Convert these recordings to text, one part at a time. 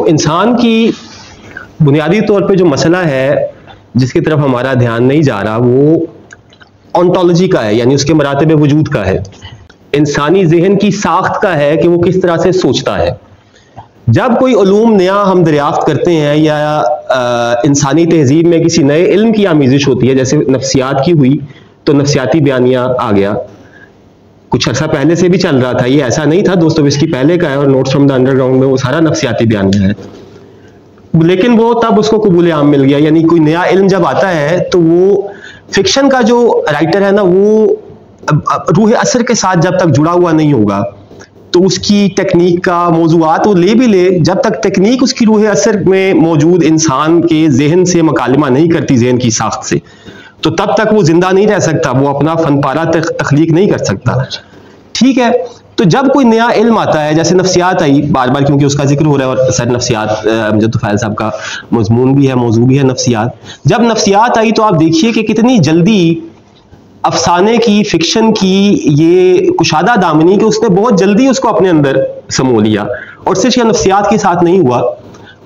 انسان کی بنیادی طور پہ جو مسئلہ ہے جس کی طرف ہمارا دھیان نہیں جا رہا وہ آنٹولوجی کا ہے، یعنی اس کے مراتب وجود کا ہے، انسانی ذہن کی ساخت کا ہے کہ وہ کس طرح سے سوچتا ہے۔ جب کوئی علوم نیا ہم دریافت کرتے ہیں یا انسانی تہذیب میں کسی نئے علم کی آمیزش ہوتی ہے، جیسے نفسیات کی ہوئی تو نفسیاتی بیانیہ آ گیا، کچھ عرصہ پہلے سے بھی چل رہا تھا، یہ ایسا نہیں تھا دوستویسکی پہلے کا ہے اور notes from the underground میں وہ سارا نفسیاتی بیانیہ ہے، لیکن وہ تب اس کو قبول عام مل گیا۔ یعنی کوئی نیا علم جب آتا ہے تو وہ فکشن کا جو رائٹر ہے نا وہ روح اثر کے ساتھ جب تک جڑا ہوا نہیں ہوگا تو اس کی ٹیکنیک کا موضوعات وہ لے بھی لے، جب تک ٹیکنیک اس کی روح اثر میں موجود انسان کے ذہن سے مکالمہ نہیں کرتی، ذہن کی ساخت سے، تو تب تک وہ زندہ نہیں رہ سکتا، وہ اپنا فن پارہ تخلیق نہیں کر سکتا۔ ٹھیک ہے، تو جب کوئی نیا علم آتا ہے، جیسے نفسیات آئی بار بار کیونکہ اس کا ذکر ہو رہا ہے اور سر نفسیات امجد طفیل صاحب کا مضمون بھی ہے، موضوع بھی ہے نفسیات، جب نفسیات آئی تو آپ دیکھیے کہ کتنی جلدی افسانے کی، فکشن کی یہ کشادہ دامنی کہ اس نے بہت جلدی اس کو اپنے اندر سمو لیا، اور صرف یہ نفسیات کے ساتھ نہیں ہوا،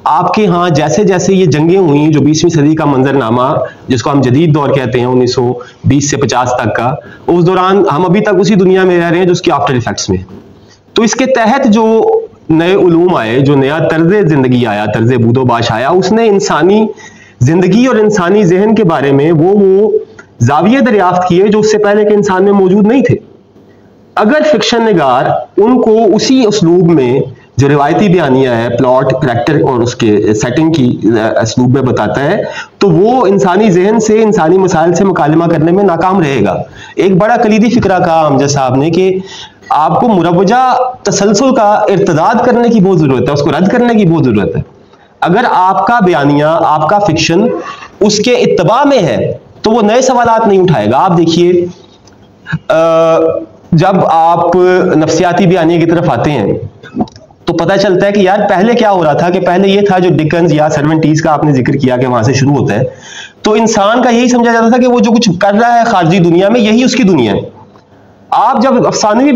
آپ کے ہاں جیسے جیسے یہ جنگیں ہوئیں جو 20ویں صدی کا منظرنامہ جس کو ہم جدید دور کہتے ہیں 1920 سے 50 تک کا، اس دوران ہم ابھی تک اسی دنیا میں رہ رہے ہیں جو اس کی آفٹر ایفیکٹس میں، تو اس کے تحت جو نئے علوم آئے، جو نیا طرز زندگی آیا، طرز بود و باش آیا، اس نے انسانی زندگی اور انسانی ذہن کے بارے میں وہ زاویے دریافت کیے جو اس سے پہلے کے انسان میں موجود نہیں تھے۔ اگر فکشن نگار ان کو اسی اسلوب میں جو روایتی بیانیہ ہے، پلاٹ، کریکٹر اور اس کے سیٹنگ کی اسلوب میں بتاتا ہے، تو وہ انسانی ذہن سے، انسانی مسائل سے مکالمہ کرنے میں ناکام رہے گا۔ ایک بڑا کلیدی فکرہ کہا امجد صاحب نے کہ آپ کو مروجہ تسلسل کا ارتداد کرنے کی بہت ضرورت ہے، اس کو رد کرنے کی بہت ضرورت ہے۔ اگر آپ کا بیانیہ، آپ کا فکشن اس کے اتباع میں ہے تو وہ نئے سوالات نہیں اٹھائے گا۔ آپ دیکھیے جب آپ نفسیاتی بیانیے کی طرف آتے ہیں تو پتہ چلتا ہے کہ یار پہلے کیا ہو رہا تھا، کہ پہلے یہ تھا جو ڈکنز یا سرونٹیز کا آپ نے ذکر کیا کہ وہاں سے شروع ہوتا ہے، تو انسان کا یہی سمجھا جاتا تھا کہ وہ جو کچھ کر رہا ہے خارجی دنیا میں یہی اس کی دنیا ہے۔ آپ جب افسانوی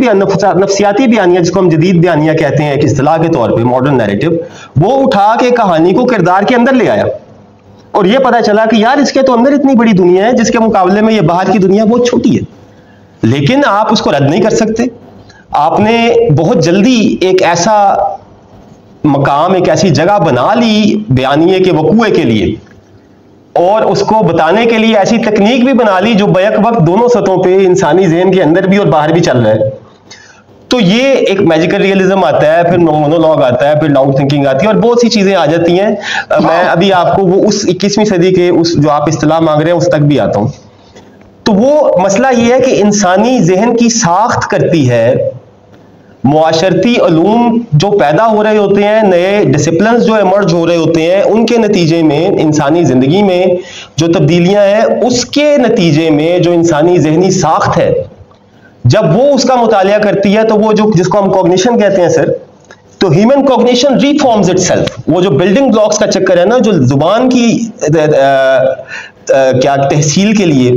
نفسیاتی بیانیہ جس کو ہم جدید بیانیہ کہتے ہیں ایک اصطلاح کے طور پہ، ماڈرن نیریٹو، وہ اٹھا کے کہانی کو کردار کے اندر لے آیا اور یہ پتہ چلا کہ یار اس کے تو اندر اتنی بڑی دنیا ہے جس کے مقابلے میں یہ باہر کی دنیا بہت چھوٹی ہے، لیکن آپ اس کو رد نہیں کر سکتے۔ آپ نے بہت جلدی ایک ایسا مقام، ایک ایسی جگہ بنا لی بیانیے کے وقوع کے لیے، اور اس کو بتانے کے لیے ایسی تکنیک بھی بنا لی جو بیک وقت دونوں سطحوں پہ انسانی ذہن کے اندر بھی اور باہر بھی چل رہا ہے۔ تو یہ ایک میجیکل ریئلزم آتا ہے، پھر مونولوگ آتا ہے، پھر لاؤڈ تھنکنگ آتی ہے اور بہت سی چیزیں آ جاتی ہیں۔ میں ابھی آپ کو وہ اس 21ویں صدی کے اس جو آپ اصطلاح مانگ رہے ہیں اس تک بھی آتا ہوں۔ تو وہ مسئلہ یہ ہے کہ انسانی ذہن کی ساخت کرتی ہے معاشرتی علوم جو پیدا ہو رہے ہوتے ہیں، نئے ڈسپلنز جو ایمرج ہو رہے ہوتے ہیں، ان کے نتیجے میں انسانی زندگی میں جو تبدیلیاں ہیں، اس کے نتیجے میں جو انسانی ذہنی ساخت ہے، جب وہ اس کا مطالعہ کرتی ہے تو وہ جو جس کو ہم کوگنیشن کہتے ہیں سر، تو human cognition reforms itself, وہ جو بلڈنگ بلاکس کا چکر ہے نا، جو زبان کی کیا تحصیل کے لیے،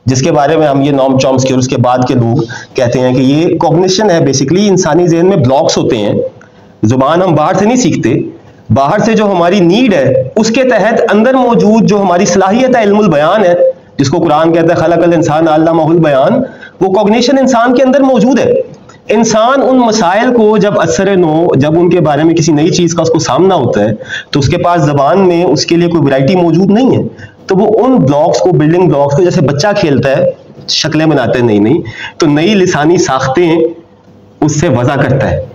جس کے بارے میں ہم یہ نام چومسکی اور اس کے بعد کے لوگ کہتے ہیں کہ یہ کوگنیشن ہے، بیسیکلی انسانی ذہن میں بلاکس ہوتے ہیں۔ زبان ہم باہر سے نہیں سیکھتے، باہر سے جو ہماری نیڈ ہے اس کے تحت اندر موجود جو ہماری صلاحیت ہے، علم البیان ہے، جس کو قرآن کہتا ہے خلق الانسان علمہ البیان، وہ کوگنیشن انسان کے اندر موجود ہے۔ انسان ان مسائل کو جب اثر نو، جب ان کے بارے میں کسی نئی چیز کا اس کو سامنا ہوتا ہے تو اس کے پاس زبان میں اس کے لیے کوئی ورائٹی موجود نہیں ہے، تو وہ ان بلاکس کو، بلڈنگ بلاکس کو، جیسے بچہ کھیلتا ہے، شکلیں بناتے ہیں نئی تو نئی لسانی ساختیں اس سے وضع کرتا ہے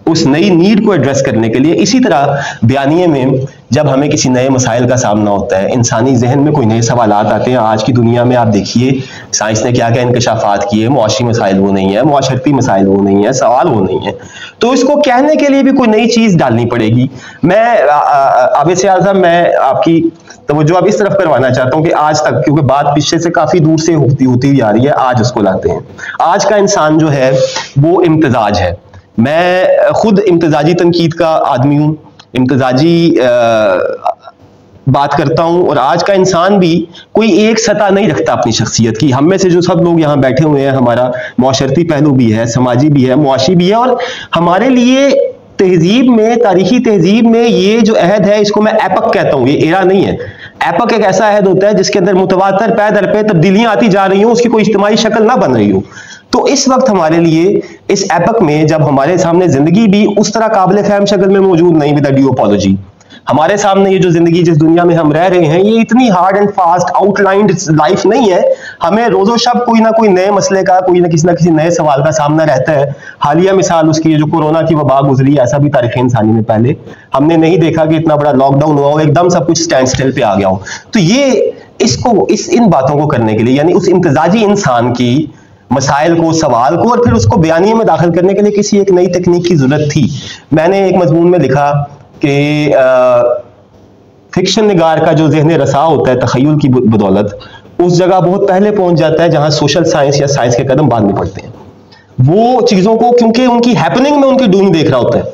اس نئی نیڈ کو ایڈریس کرنے کے لیے۔ اسی طرح بیانیے میں جب ہمیں کسی نئے مسائل کا سامنا ہوتا ہے، انسانی ذہن میں کوئی نئے سوالات آتے ہیں، آج کی دنیا میں آپ دیکھیے سائنس نے کیا کیا انکشافات کیے، معاشی مسائل وہ نہیں ہے، معاشرتی مسائل وہ نہیں ہے، سوال وہ نہیں ہے، تو اس کو کہنے کے لیے بھی کوئی نئی چیز ڈالنی پڑے گی۔ میں عابد سیال صاحب، میں آپ کی توجہ اب اس طرف کروانا چاہتا ہوں کہ آج تک، کیونکہ بات پیچھے سے کافی دور سے ہوتی ہوئی آ رہی ہے، آج اس کو لاتے ہیں۔ آج کا انسان جو ہے وہ امتزاج ہے۔ میں خود امتزاجی تنقید کا آدمی ہوں، امتزاجی بات کرتا ہوں، اور آج کا انسان بھی کوئی ایک سطح نہیں رکھتا اپنی شخصیت کی۔ ہم میں سے جو سب لوگ یہاں بیٹھے ہوئے ہیں، ہمارا معاشرتی پہلو بھی ہے، سماجی بھی ہے، معاشی بھی ہے، اور ہمارے لیے तहजीब में, तारीखी तहजीब में ये जो अहद है इसको मैं एपक कहता हूँ, ये एरा नहीं है। एपक एक ऐसा अहद होता है जिसके अंदर मुतवातर पै दर पे तब्दीलियां आती जा रही हो, उसकी कोई इज्तिमाई शक्ल ना बन रही हो। तो इस वक्त हमारे लिए इस एपक में जब हमारे सामने जिंदगी भी उस तरह काबिल फहम शक्ल में मौजूद नहीं, विद ड्यूओपोलॉजी, हमारे सामने ये जो जिंदगी जिस दुनिया में हम रह रहे हैं ये इतनी hard and fast outlined life नहीं है। हमें रोजो शब कोई ना कोई नए मसले का, कोई ना किसी नए सवाल का सामना रहता है। हालिया मिसाल उसकी जो कोरोना की वबा गुजरी, ऐसा भी तारीख इंसानी में पहले हमने नहीं देखा कि इतना बड़ा लॉकडाउन हुआ हो, एकदम सब कुछ स्टैंड स्टिल पे आ गया हो। तो ये इन बातों को करने के लिए, यानी उस इम्तिजाजी इंसान की मसाइल को, सवाल को, और फिर उसको बयानिए में दाखिल करने के लिए किसी एक नई तकनीक की जरूरत थी। मैंने एक मजमून में लिखा कि फिक्शन निगार का जो ज़हन रसा होता है तखय्युल की बदौलत, उस जगह बहुत पहले पहुंच जाता है जहां सोशल साइंस या साइंस के कदम बाद में पड़ते हैं। वो चीज़ों को क्योंकि उनकी हैपनिंग में उनकी डूइंग देख रहा होता है,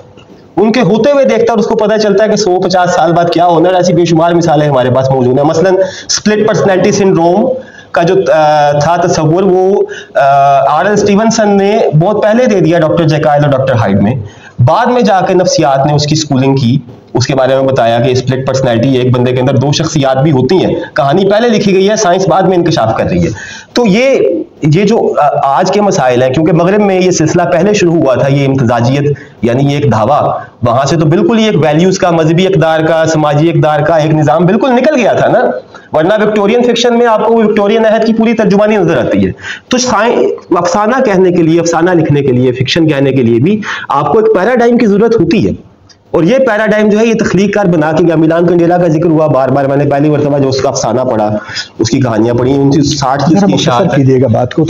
उनके होते हुए देखता है और उसको पता चलता है कि 150 साल बाद क्या होना है। ऐसी बेशुमार मिसालें हमारे पास मौजूद है। मसलन स्प्लिट पर्सनैलिटी सिंड्रोम का जो था तस्वुर, वो आर.एल. स्टीवनसन ने बहुत पहले दे दिया डॉक्टर जेकाइल और डॉक्टर हाइड में। बाद में जाकर नफ्सियात ने उसकी स्कूलिंग की, उसके बारे में बताया कि स्प्लिट पर्सनैलिटी, एक बंदे के अंदर दो शख्सियात भी होती हैं। कहानी पहले लिखी गई है, साइंस बाद में इंकशाफ कर रही है। तो ये जो आज के मसाइल हैं, क्योंकि मगरब में ये सिलसिला पहले शुरू हुआ था, ये इम्तिजाजियत यानी ये एक धावा, वहां से तो बिल्कुल ही एक वैल्यूज का, मजहबी इक़दार का, समाजी इक़दार का एक निज़ाम बिल्कुल निकल गया था ना। वरना विक्टोरियन फिक्शन में आपको विक्टोरियन अहद की पूरी तर्जुमानी नजर आती है। तो अफसाना कहने के लिए, अफसाना लिखने के लिए, फिक्शन कहने के लिए भी आपको एक पैराडाइम की जरूरत होती है। और ये पैराडाइम जो है ये तख्लीक कार बना के गया। मिलान कुंडेला का जिक्र हुआ बार बार, मैंने पहली मरतबा जो उसका अफसाना पढ़ा, उसकी कहानियां पढ़ी, 1960 की उसकी इशाअत कीजिएगा बात को।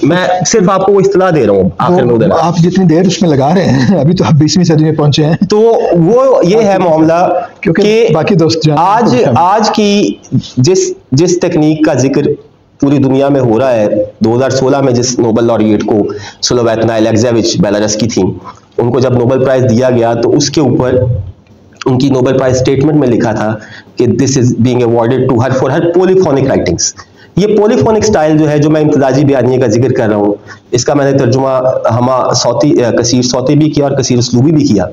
मैं सिर्फ आपको वो इस्तिलाह दे रहा हूँ आखिर में। उधर आप जितनी देर उसमें लगा रहे हैं, अभी तो आप 20वीं सदी में पहुंचे हैं, तो वो ये है मामला, क्योंकि बाकी दोस्त आज की जिस तकनीक का जिक्र पूरी दुनिया में हो रहा है, 2016 में जिस नोबेल लॉरिएट को स्लोवेतना एलेक्जेविच बेलारस की थी, उनको जब नोबेल प्राइज दिया गया तो उसके ऊपर उनकी नोबेल प्राइज स्टेटमेंट में लिखा था कि this is being awarded to her for her polyphonic writings. ये पॉलीफोनिक स्टाइल जो है, जो मैं इम्तिजाजी बयानिए का जिक्र कर रहा हूँ, इसका मैंने तर्जुमा कसीर सौती भी किया और कसीर उसलूबी भी किया।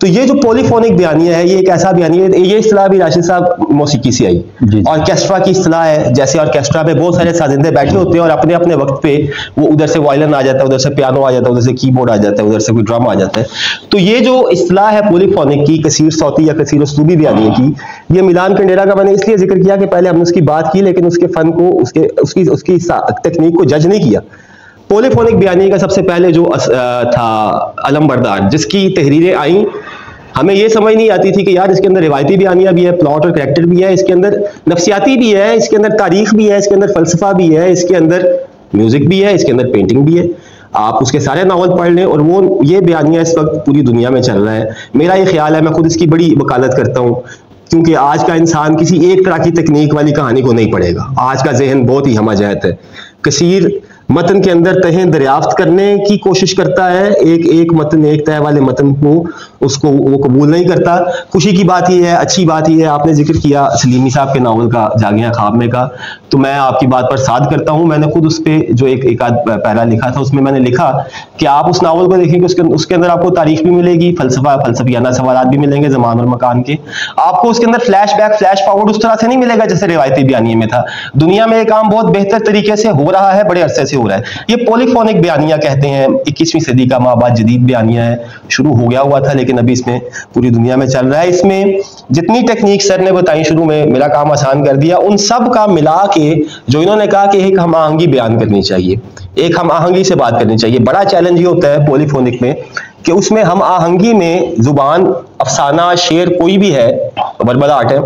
तो ये जो पॉलीफोनिक बयानिया है, ये एक ऐसा बयानिया है, ये इस्तिलाह भी राशिद साहब मौसीकी से आई। ऑर्केस्ट्रा की इस्तिलाह है, जैसे ऑर्केस्ट्रा पे बहुत सारे साजिंदे बैठे होते हैं और अपने अपने वक्त पे वो उधर से वायलिन आ जाता है, उधर से पियानो आ जाता है, उधर से कीबोर्ड आ जाता है, उधर से कोई ड्रम आ जाता है। तो ये जो इस्तिलाह है पॉलीफोनिक की, कसीर सौती या कसीर उसलूबी बयानिए की, ये मिलान कुंडेला का मैंने इसलिए जिक्र किया कि पहले हमने उसकी बात की, लेकिन उसके फन को, उसकी तकनीक को जज नहीं किया। पॉलीफोनिक बयानिए का सबसे पहले जो था अलम बरदार, जिसकी तहरीरें आई, हमें ये समझ नहीं आती थी कि यार इसके अंदर रिवायती बयानिया भी है, प्लॉट और कैरेक्टर भी है, इसके अंदर नफ्सियाती भी है, इसके अंदर तारीख भी है, इसके अंदर फलसफा भी है, इसके अंदर म्यूजिक भी है, इसके अंदर पेंटिंग भी है। आप उसके सारे नावल पढ़ लें और वो ये बयानिया इस वक्त पूरी दुनिया में चल रहा है। मेरा ये ख्याल है, मैं खुद इसकी बड़ी वकालत करता हूँ, क्योंकि आज का इंसान किसी एक तरह की तकनीक वाली कहानी को नहीं पढ़ेगा। आज का जहन बहुत ही हमाजहत है। कसीर मतन के अंदर तहें दरियाफ्त करने की कोशिश करता है, एक मतन, एक तह वाले मतन को उसको वो कबूल नहीं करता। खुशी की बात ये है, अच्छी बात ये है, आपने जिक्र किया सलीमी साहब के नावल का, जागियां ख्वाब में का, तो मैं आपकी बात पर साथ करता हूं। मैंने खुद उस पर जो एक आध पैरा लिखा था, उसमें मैंने लिखा कि आप उस नावल को देखेंगे, उसके अंदर आपको तारीख भी मिलेगी, फलसफियाना सवालात भी मिलेंगे ज़मान और मकान के। आपको उसके अंदर फ्लैश बैक, फ्लैश फॉरवर्ड उस तरह से नहीं मिलेगा जैसे रिवायती बयानिए में था। दुनिया में ये काम बहुत बेहतर तरीके से हो रहा है, बड़े अरसे से हो रहा है। ये पॉलीफोनिक बयानिया कहते हैं, 21वीं सदी का माबाद जदीद बयानिया है, शुरू हो गया हुआ था लेकिन अभी इसमें पूरी दुनिया में चल रहा है। इसमें जितनी टेक्निक सर ने बताई शुरू में, मेरा काम आसान कर दिया, उन सब का मिला के जो इन्होंने कहा कि एक हम आहंगी बयान करनी चाहिए, एक हम आहंगी से बात करनी चाहिए। बड़ा चैलेंज ये होता है पॉलीफोनिक में कि उसमें हम आहंगी में जुबान, अफसाना, शेर कोई भी है, वर्बल आर्ट है,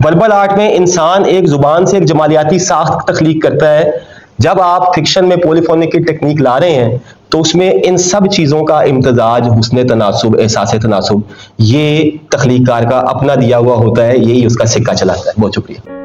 वर्बल आर्ट में इंसान एक जुबान से एक जमालियाती साख्त तख्लीक करता है। जब आप फिक्शन में पॉलीफोनिक की टेक्निक ला रहे हैं तो उसमें इन सब चीज़ों का इम्तजाज, हुस्न तनासुब, एहसास तनासुब, ये तख्लीककार का अपना दिया हुआ होता है, यही उसका सिक्का चलाता है। बहुत शुक्रिया।